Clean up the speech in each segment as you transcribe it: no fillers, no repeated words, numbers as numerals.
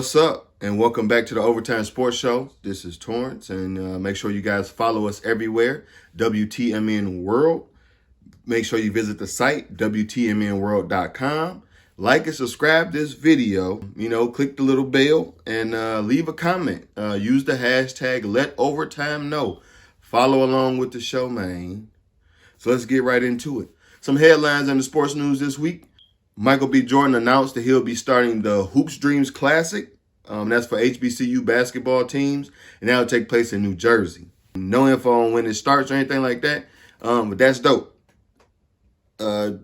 What's up? And welcome back to the Overtime Sports Show. This is Torrance, and make sure you guys follow us everywhere. WTMN World. Make sure you visit the site, WTMNworld.com. Like and subscribe this video. Click the little bell and leave a comment. Use the hashtag #LetOvertimeKnow. Follow along with the show, man. So let's get right into it. Some headlines in the sports news this week. Michael B. Jordan announced that he'll be starting the Hoops Dreams Classic. That's for HBCU basketball teams, and that'll take place in New Jersey. No info on when it starts or anything like that, but that's dope. Real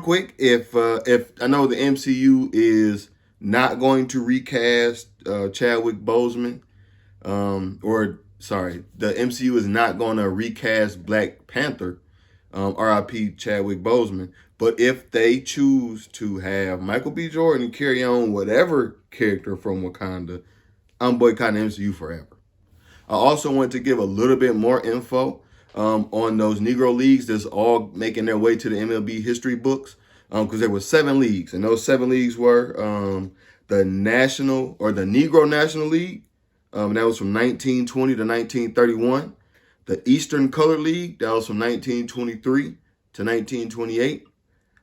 quick, if I know the MCU is not going to recast Chadwick Boseman, the MCU is not going to recast Black Panther, RIP Chadwick Boseman. But if they choose to have Michael B. Jordan carry on whatever character from Wakanda, I'm boycotting MCU forever. I also want to give a little bit more info on those Negro leagues that's all making their way to the MLB history books, because there were 7 leagues, and those 7 leagues were the Negro National League, that was from 1920 to 1931, the Eastern Color League, that was from 1923 to 1928,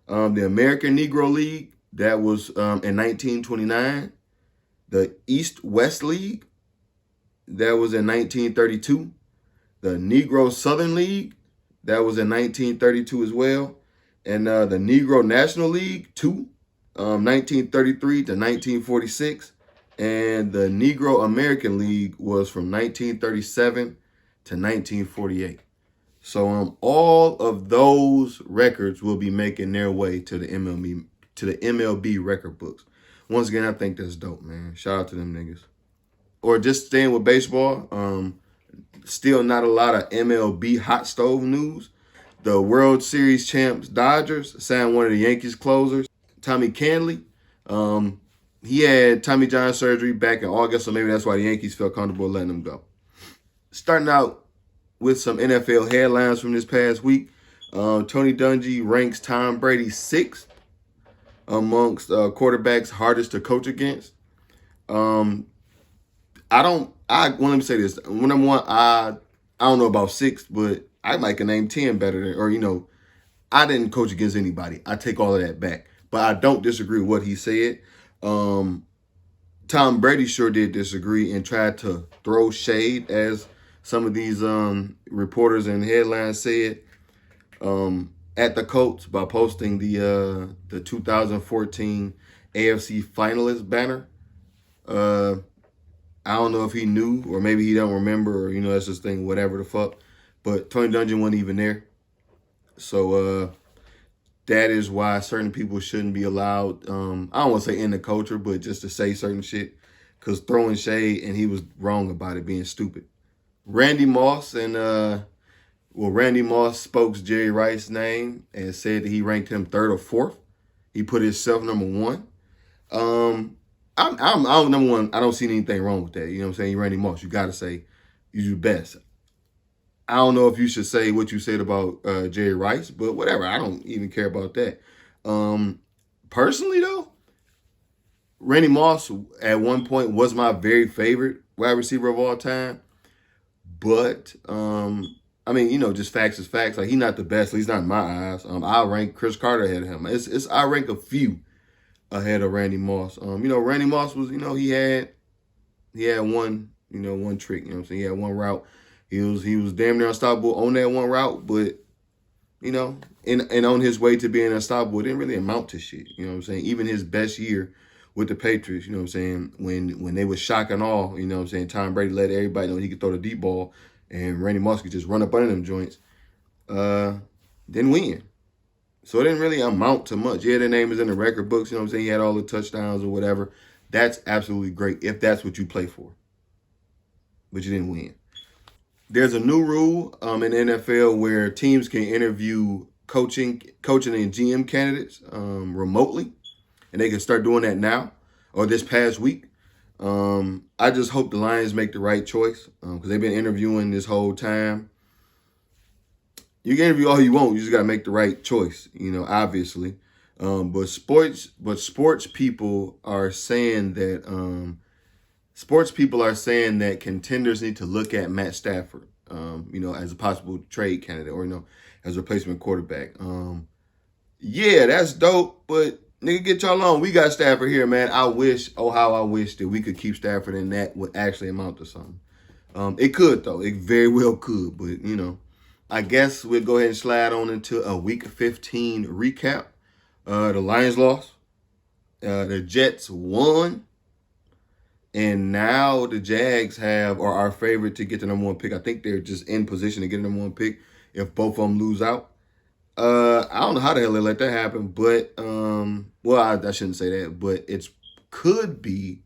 the American Negro League, that was in 1929, the East-West League, that was in 1932, the Negro Southern League, that was in 1932 as well, and the Negro National League, 1933 to 1946, and the Negro American League was from 1937 to 1948. So all of those records will be making their way to the MLB record books. Once again, I think that's dope, man. Shout out to them niggas. Or just staying with baseball, still not a lot of MLB hot stove news. The World Series champs Dodgers signed one of the Yankees closers, Tommy Kahnle. He had Tommy John surgery back in August, so maybe that's why the Yankees felt comfortable letting him go. Starting out with some NFL headlines from this past week. Tony Dungy ranks Tom Brady 6th amongst quarterbacks hardest to coach against. Let me say this. Number one, I don't know about 6th, but I might can name 10 better than, I didn't coach against anybody. I take all of that back. But I don't disagree with what he said. Tom Brady sure did disagree and tried to throw shade, as some of these reporters and headlines said, at the Colts by posting the 2014 AFC finalist banner. I don't know if he knew, or maybe he don't remember, or that's this thing, whatever the fuck. But Tony Dungy wasn't even there. So that is why certain people shouldn't be allowed, I don't want to say in the culture, but just to say certain shit, because throwing shade, and he was wrong about it being stupid. Randy Moss spoke Jerry Rice's name and said that he ranked him 3rd or 4th. He put himself number 1. I'm number 1. I don't see anything wrong with that. You know what I'm saying? Randy Moss, you got to say you do best. I don't know if you should say what you said about Jerry Rice, but whatever. I don't even care about that. Personally, though, Randy Moss at one point was my very favorite wide receiver of all time. But, just facts is facts. Like, he's not the best, at least not in my eyes. I rank Chris Carter ahead of him. I rank a few ahead of Randy Moss. Randy Moss was, he had one, one trick, He had one route. He was damn near unstoppable on that one route, but, and on his way to being unstoppable, it didn't really amount to shit. Even his best year with the Patriots, when they was shocking all, Tom Brady let everybody know he could throw the deep ball, and Randy Moss could just run up under them joints, then win. So it didn't really amount to much. Yeah, their name is in the record books, He had all the touchdowns or whatever. That's absolutely great if that's what you play for. But you didn't win. There's a new rule in the NFL where teams can interview coaching and GM candidates remotely. And they can start doing that now or this past week. I just hope the Lions make the right choice because they've been interviewing this whole time. You can interview all you want. You just got to make the right choice, obviously. Sports people are saying that contenders need to look at Matt Stafford, as a possible trade candidate or as a replacement quarterback. Yeah, that's dope, but nigga, get y'all on. We got Stafford here, man. How I wish that we could keep Stafford and that would actually amount to something. It could though. It very well could, but I guess we'll go ahead and slide on into a Week 15 recap. The Lions lost. The Jets won. And now the Jags are our favorite to get the number one pick. I think they're just in position to get the number one pick if both of them lose out. I don't know how the hell they let that happen, but I shouldn't say that, but it could be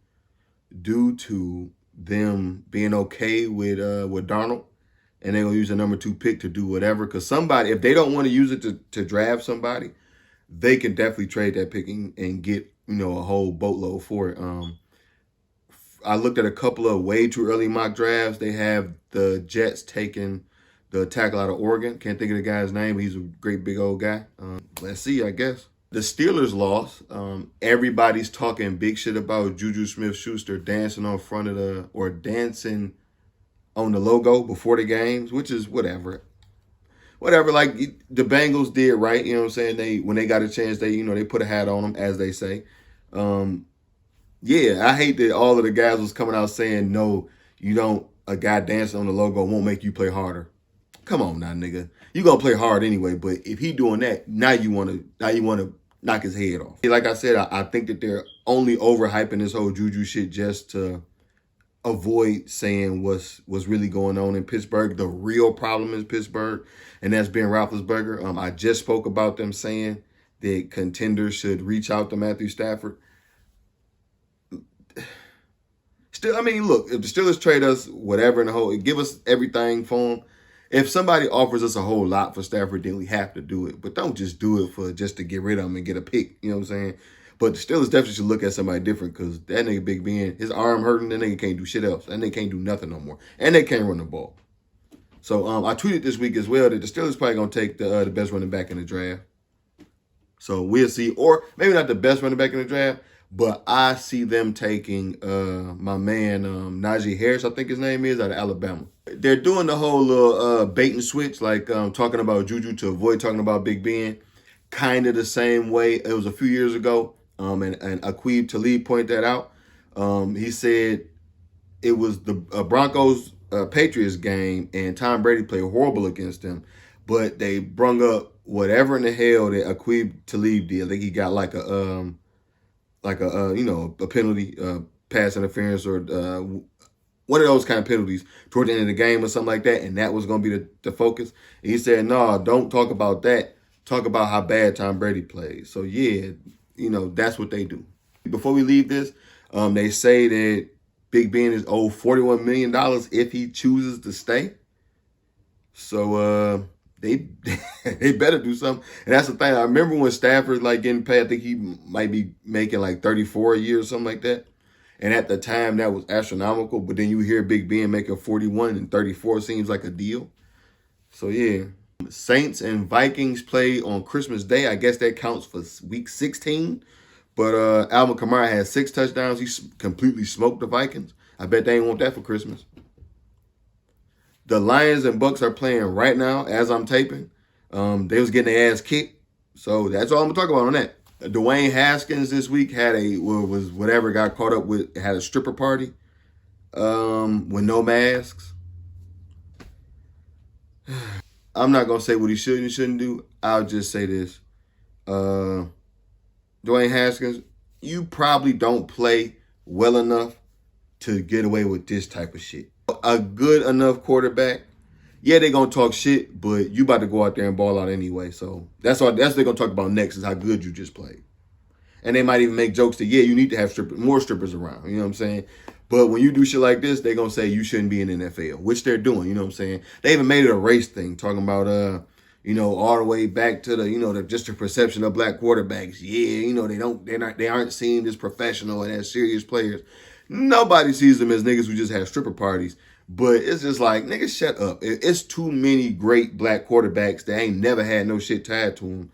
due to them being okay with Darnold, and they're gonna use the number 2 pick to do whatever. Because somebody, if they don't want to use it to draft somebody, they can definitely trade that pick and get a whole boatload for it. I looked at a couple of way too early mock drafts. They have the Jets taking the tackle out of Oregon. Can't think of the guy's name, but he's a great big old guy. Let's see, I guess. The Steelers lost. Everybody's talking big shit about Juju Smith-Schuster dancing dancing on the logo before the games, which is whatever. Whatever, like the Bengals did right, you know what I'm saying? When they got a chance, they put a hat on them, as they say. Yeah, I hate that all of the guys was coming out saying, no, a guy dancing on the logo won't make you play harder. Come on now, nigga. You gonna play hard anyway, but if he doing that, now you wanna knock his head off. Like I said, I think that they're only overhyping this whole Juju shit just to avoid saying what's really going on in Pittsburgh. The real problem is Pittsburgh, and that's Ben Roethlisberger. I just spoke about them saying that contenders should reach out to Matthew Stafford. Still, I mean, look, if the Steelers trade us whatever in the whole, give us everything for him. If somebody offers us a whole lot for Stafford, then we have to do it. But don't just do it just to get rid of him and get a pick. You know what I'm saying? But the Steelers definitely should look at somebody different, because that nigga Big Ben, his arm hurting, that nigga can't do shit else. That nigga can't do nothing no more. And they can't run the ball. So I tweeted this week as well that the Steelers probably going to take the best running back in the draft. So we'll see. Or maybe not the best running back in the draft, but I see them taking my man Najee Harris, I think his name is, out of Alabama. They're doing the whole little bait and switch, like talking about Juju to avoid talking about Big Ben, kind of the same way. It was a few years ago, and Aqib Talib pointed that out. He said it was the Broncos Patriots game, and Tom Brady played horrible against them, but they brung up whatever in the hell that Aqib Talib did. I think he got like a penalty, pass interference, or one of those kind of penalties toward the end of the game or something like that, and that was going to be the focus. And he said, no, don't talk about that. Talk about how bad Tom Brady plays. So, yeah, that's what they do. Before we leave this, they say that Big Ben is owed $41 million if he chooses to stay. So, they better do something. And that's the thing. I remember when Stafford getting paid, I think he might be making like 34 a year or something like that. And at the time that was astronomical, but then you hear Big Ben making 41 and 34 seems like a deal. So yeah. Saints and Vikings play on Christmas Day. I guess that counts for week 16. But Alvin Kamara had 6 touchdowns. He completely smoked the Vikings. I bet they ain't want that for Christmas. The Lions and Bucks are playing right now as I'm taping. They was getting their ass kicked. So that's all I'm going to talk about on that. Dwayne Haskins this week had got caught up with, had a stripper party with no masks. I'm not going to say what he should and shouldn't do. I'll just say this. Dwayne Haskins, you probably don't play well enough to get away with this type of shit. A good enough quarterback, yeah, they're going to talk shit, but you about to go out there and ball out anyway. So that's what they're going to talk about next, is how good you just played. And they might even make jokes that, yeah, you need to have more strippers around. You know what I'm saying? But when you do shit like this, they're going to say you shouldn't be in the NFL, which they're doing. You know what I'm saying? They even made it a race thing, talking about, all the way back to just the perception of black quarterbacks. Yeah, they aren't seen as professional and as serious players. Nobody sees them as niggas who just have stripper parties. But it's just like, niggas, shut up. It's too many great black quarterbacks that ain't never had no shit tied to them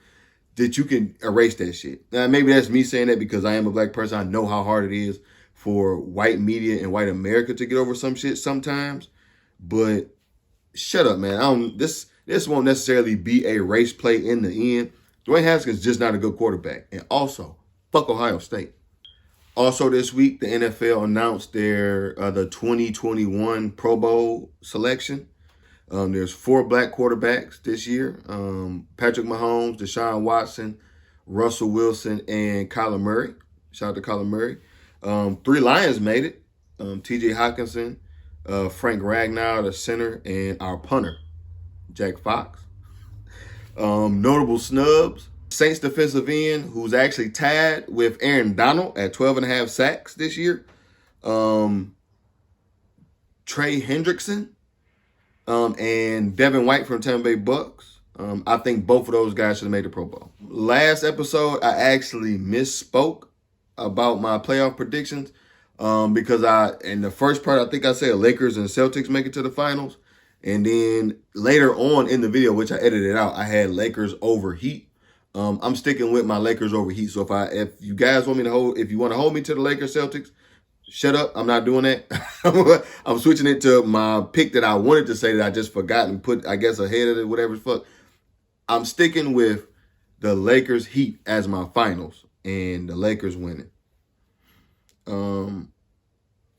that you can erase that shit. Now, maybe that's me saying that because I am a black person. I know how hard it is for white media and white America to get over some shit sometimes. But shut up, man. This won't necessarily be a race play in the end. Dwayne Haskins is just not a good quarterback. And also, fuck Ohio State. Also this week, the NFL announced their the 2021 Pro Bowl selection. There's 4 black quarterbacks this year. Patrick Mahomes, Deshaun Watson, Russell Wilson, and Kyler Murray. Shout out to Kyler Murray. 3 Lions made it. T.J. Hawkinson, Frank Ragnow, the center, and our punter, Jack Fox. Notable snubs. Saints defensive end, who's actually tied with Aaron Donald at 12.5 sacks this year. Trey Hendrickson. And Devin White from Tampa Bay Bucks. I think both of those guys should have made the Pro Bowl. Last episode, I actually misspoke about my playoff predictions because in the first part, I think I said Lakers and Celtics make it to the finals. And then later on in the video, which I edited out, I had Lakers over Heat. I'm sticking with my Lakers over Heat. So if you guys want me to if you want to hold me to the Lakers Celtics, shut up. I'm not doing that. I'm switching it to my pick that I wanted to say that I just forgot and put, I guess, ahead of it, whatever the fuck. I'm sticking with the Lakers Heat as my finals and the Lakers winning.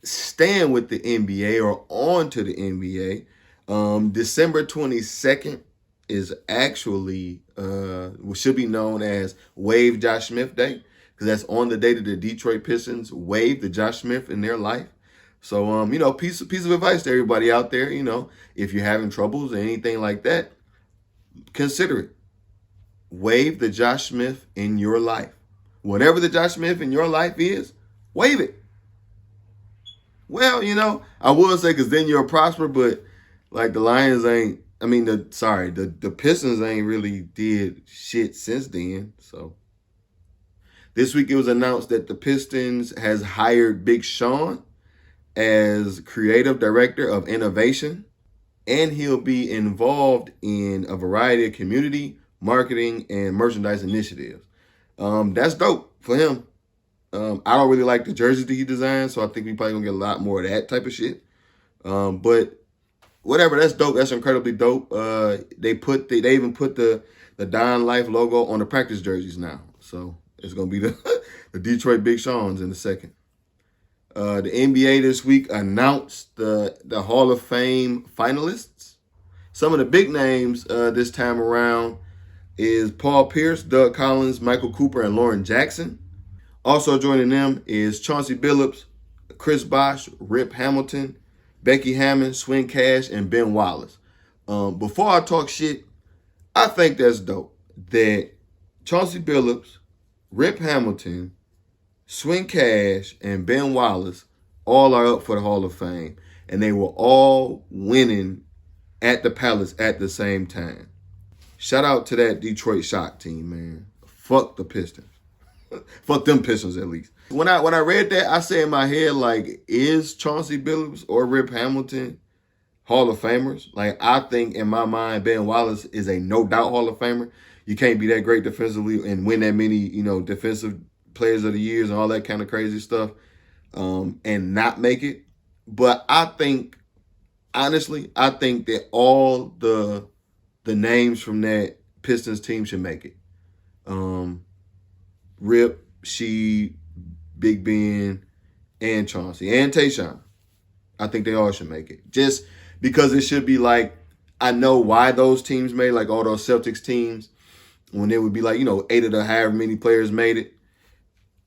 Staying with the NBA or on to the NBA, December 22nd is actually should be known as Wave Josh Smith Day, because that's on the day that the Detroit Pistons waived the Josh Smith in their life. So, piece of advice to everybody out there, if you're having troubles or anything like that, consider it. Waive the Josh Smith in your life. Whatever the Josh Smith in your life is, waive it. Well, I would say because then you'll prosper, but like the Lions the Pistons ain't really did shit since then. So this week it was announced that the Pistons has hired Big Sean as creative director of innovation, and he'll be involved in a variety of community, marketing, and merchandise initiatives. That's dope for him. I don't really like the jerseys that he designed, so I think we probably gonna get a lot more of that type of shit. But whatever, that's dope. That's incredibly dope. They even put the Don Life logo on the practice jerseys now. So it's gonna be the Detroit Big Seans in a second. The NBA this week announced the Hall of Fame finalists. Some of the big names this time around is Paul Pierce, Doug Collins, Michael Cooper, and Lauren Jackson. Also joining them is Chauncey Billups, Chris Bosh, Rip Hamilton, Becky Hammond, Swin Cash, and Ben Wallace. Before I talk shit, I think that's dope that Chauncey Billups, Rip Hamilton, Swin Cash, and Ben Wallace all are up for the Hall of Fame. And they were all winning at the Palace at the same time. Shout out to that Detroit Shock team, man. Fuck the Pistons. Fuck them Pistons, at least. When I read that, I said in my head, like, is Chauncey Billups or Rip Hamilton Hall of Famers? Like, I think in my mind, Ben Wallace is a no-doubt Hall of Famer. You can't be that great defensively and win that many, defensive players of the years and all that kind of crazy stuff and not make it. But I think, honestly, that all the names from that Pistons team should make it. Rip, Sheed, Big Ben, and Chauncey, and Tayshaun. I think they all should make it. Just because it should be like, I know why those teams made, like all those Celtics teams, when it would be like, 8 of the however many players made it.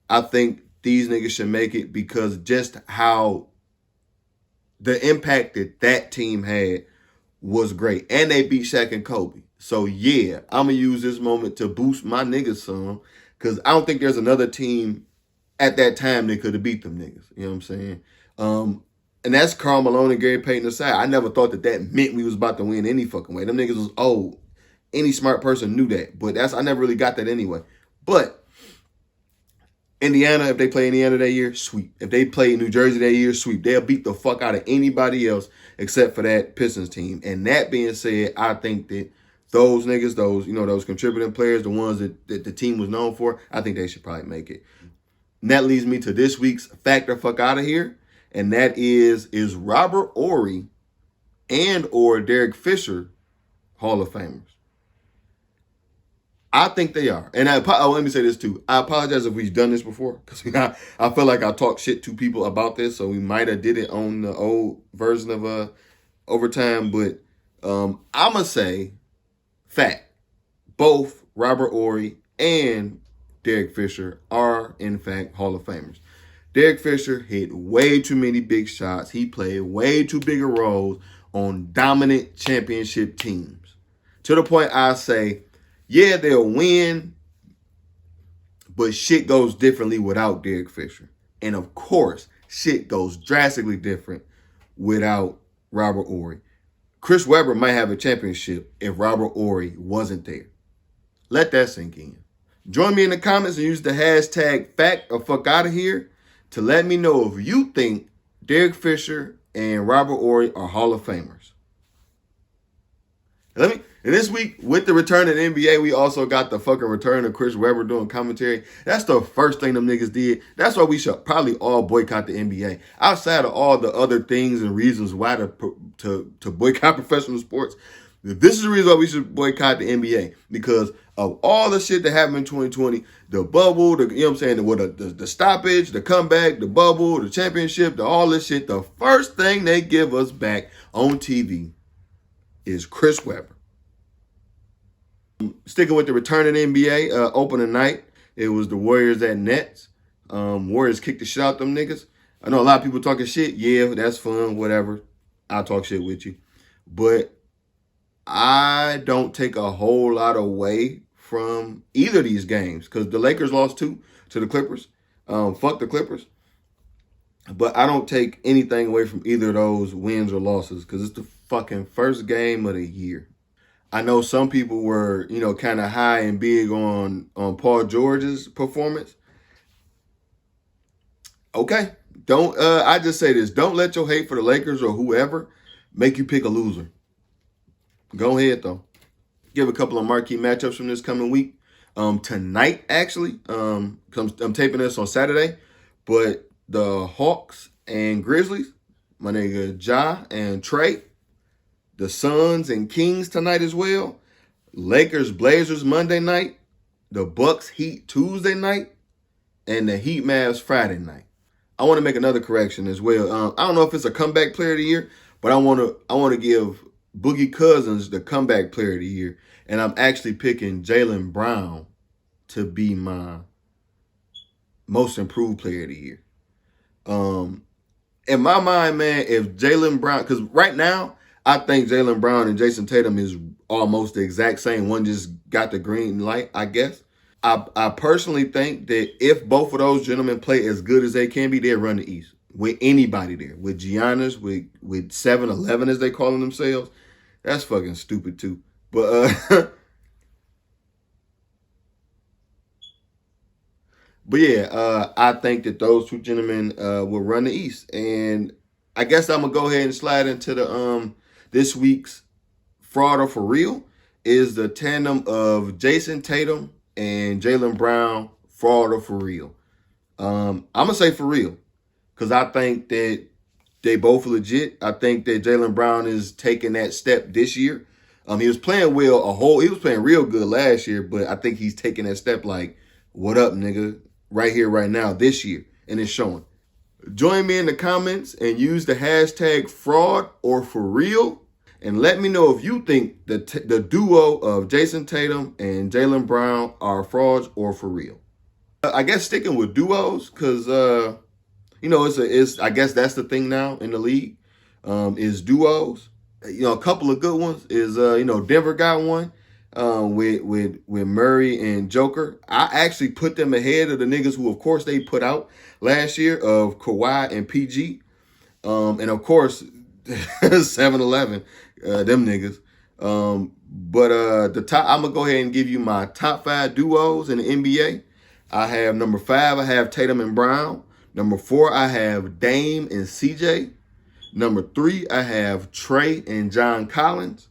I think these niggas should make it because just how the impact that team had was great. And they beat Shaq and Kobe. So, yeah, I'm going to use this moment to boost my niggas some because I don't think there's another team at that time that could have beat them niggas. You know what I'm saying? And that's Karl Malone and Gary Payton aside. I never thought that meant we was about to win any fucking way. Them niggas was old. Any smart person knew that. But I never really got that anyway. But Indiana, if they play Indiana that year, sweep. If they play New Jersey that year, sweep. They'll beat the fuck out of anybody else except for that Pistons team. And that being said, I think that those niggas, those contributing players, the ones that the team was known for, I think they should probably make it. And that leads me to this week's Fact or Fuck Out of Here. And that is Robert Horry and or Derek Fisher Hall of Famers? I think they are. And let me say this too. I apologize if we've done this before, because I feel like I talked shit to people about this, so we might have did it on the old version of Overtime. But I'm going to say fact. Both Robert Horry and Derek Fisher are, in fact, Hall of Famers. Derek Fisher hit way too many big shots. He played way too big of roles on dominant championship teams. To the point I say, yeah, they'll win, but shit goes differently without Derek Fisher. And of course, shit goes drastically different without Robert Horry. Chris Webber might have a championship if Robert Horry wasn't there. Let that sink in. Join me in the comments and use the hashtag Fact or Fuck Out of Here to let me know if you think Derek Fisher and Robert Horry are Hall of Famers. And this week, with the return of the NBA, we also got the fucking return of Chris Webber doing commentary. That's the first thing them niggas did. That's why we should probably all boycott the NBA. Outside of all the other things and reasons why to boycott professional sports, this is the reason why we should boycott the NBA. Because of all the shit that happened in 2020, the bubble, you know what I'm saying, the stoppage, the comeback, the bubble, the championship, all this shit, the first thing they give us back on TV is Chris Webber. Sticking with the return of the NBA, opening night, it was the Warriors at Nets. Warriors kicked the shit out them niggas. I know a lot of people talking shit. Yeah, that's fun, whatever. I'll talk shit with you. But I don't take a whole lot away from either of these games because the Lakers lost 2 to the Clippers. Fuck the Clippers. But I don't take anything away from either of those wins or losses because it's the fucking first game of the year. I know some people were, kind of high and big on Paul George's performance. Okay. I just say this. Don't let your hate for the Lakers or whoever make you pick a loser. Go ahead, though. Give a couple of marquee matchups from this coming week. Tonight, actually, I'm taping this on Saturday, but the Hawks and Grizzlies, my nigga Ja and Trey, the Suns and Kings tonight as well. Lakers, Blazers Monday night. The Bucks, Heat Tuesday night. And the Heat, Mavs Friday night. I want to make another correction as well. I don't know if it's a comeback player of the year, but I want to give Boogie Cousins the comeback player of the year. And I'm actually picking Jaylen Brown to be my most improved player of the year. In my mind, man, if Jaylen Brown, because right now, I think Jaylen Brown and Jayson Tatum is almost the exact same. One just got the green light, I guess. I personally think that if both of those gentlemen play as good as they can be, they'll run the East. With anybody there. With Giannis, with 7-11 as they calling themselves. That's fucking stupid too. But yeah, I think that those two gentlemen will run the East. And I guess I'm going to go ahead and slide into the this week's Fraud or For Real is the tandem of Jayson Tatum and Jaylen Brown, Fraud or For Real. I'm going to say for real because I think that they both legit. I think that Jaylen Brown is taking that step this year. He was playing well he was playing real good last year, but I think he's taking that step like, what up, nigga? Right here, right now, this year. And it's showing. Join me in the comments and use the hashtag Fraud or For Real. And let me know if you think the duo of Jayson Tatum and Jaylen Brown are frauds or for real. I guess sticking with duos because, I guess that's the thing now in the league is duos. A couple of good ones is, Denver got one with Murray and Joker. I actually put them ahead of the niggas who, of course, they put out last year of Kawhi and PG. And, of course, 7-11. Them niggas. But the top, I'm going to go ahead and give you my top 5 duos in the NBA. I have number 5, I have Tatum and Brown. Number 4, I have Dame and CJ. Number 3, I have Trey and John Collins.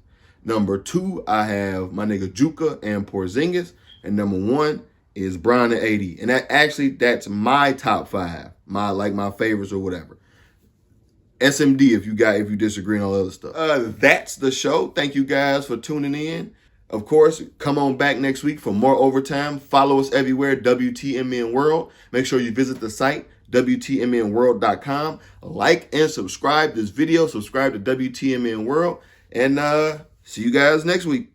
Number 2, I have my nigga Juka and Porzingis. And number 1 is Bron and AD. And that's my top 5. My favorites or whatever. SMD if you disagree and all that other stuff. That's the show. Thank you guys for tuning in. Of course, come on back next week for more overtime. Follow us everywhere, WTMN World. Make sure you visit the site, WTMNworld.com. Like and subscribe this video. Subscribe to WTMN World. And see you guys next week.